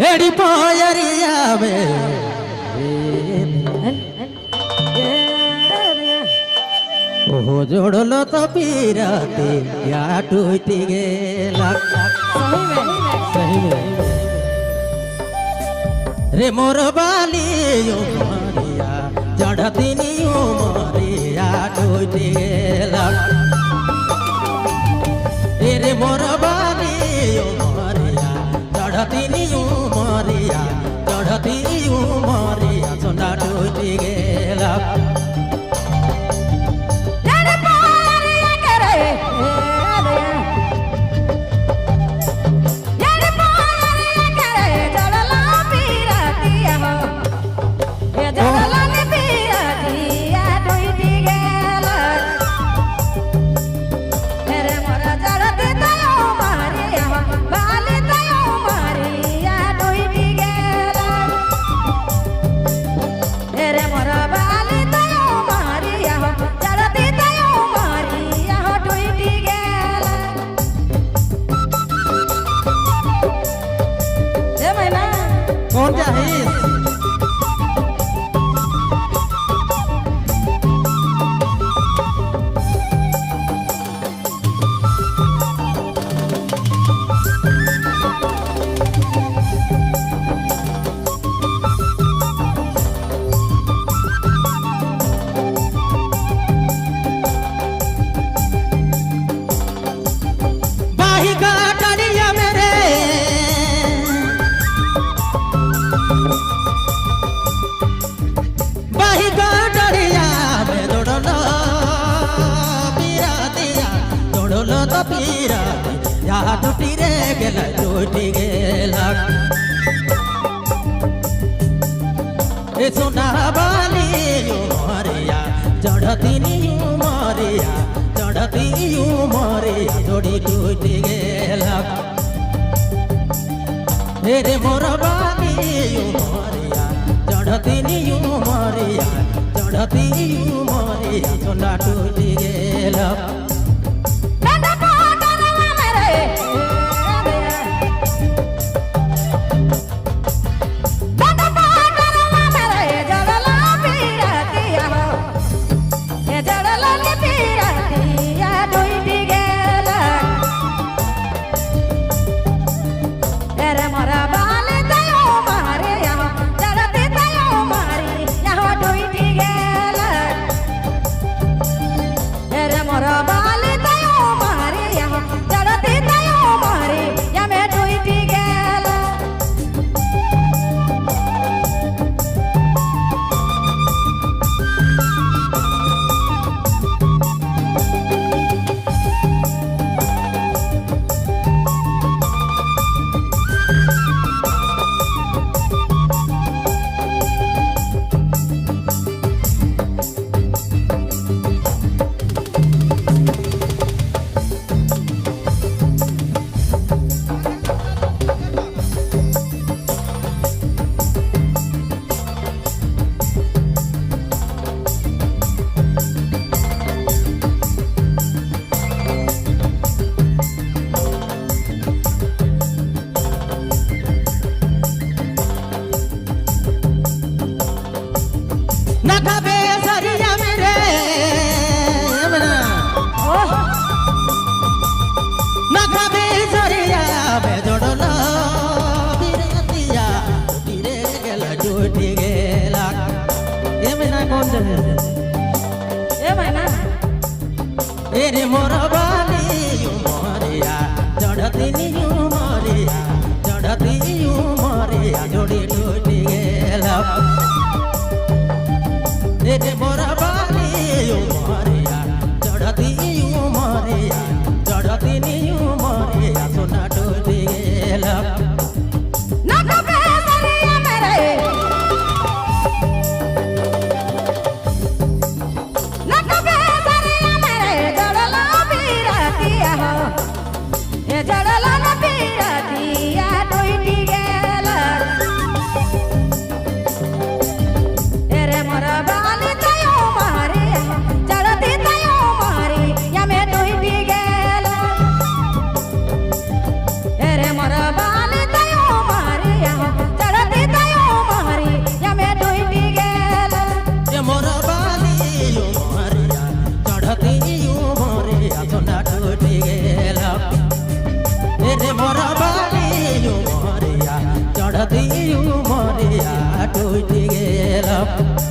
हेड़ी पोयरिया में ओहो जोड़लो तो पीराते या टूटी गेला सही में रे मोर बाली मारिया चढ़ती नियो मारिया टूटी गेला रे मोर बाली मारिया चढ़ती नियो मारिया चढ़ती मारिया सोना टूटी गेला कौन चाहिए पीरा या टूटी रे गेला टूटी गेला ए सोना बाली मारिया चढ़ती नियो मारिया चढ़ती मारिया जोड़ी टूटी गेला रे मोर बाली मारिया चढ़ती नियो मारिया चढ़ती मारिया सोना टूटी गेला रे मोर बाली मारिया चढ़ती नियो मारिया चढ़ती मारिया जोड़ी टूटी गेला रे मोर बाली मारिया चढ़ती मारिया चढ़ती नियो मारिया सोना टूटी गेला ಗೆಳೆಯ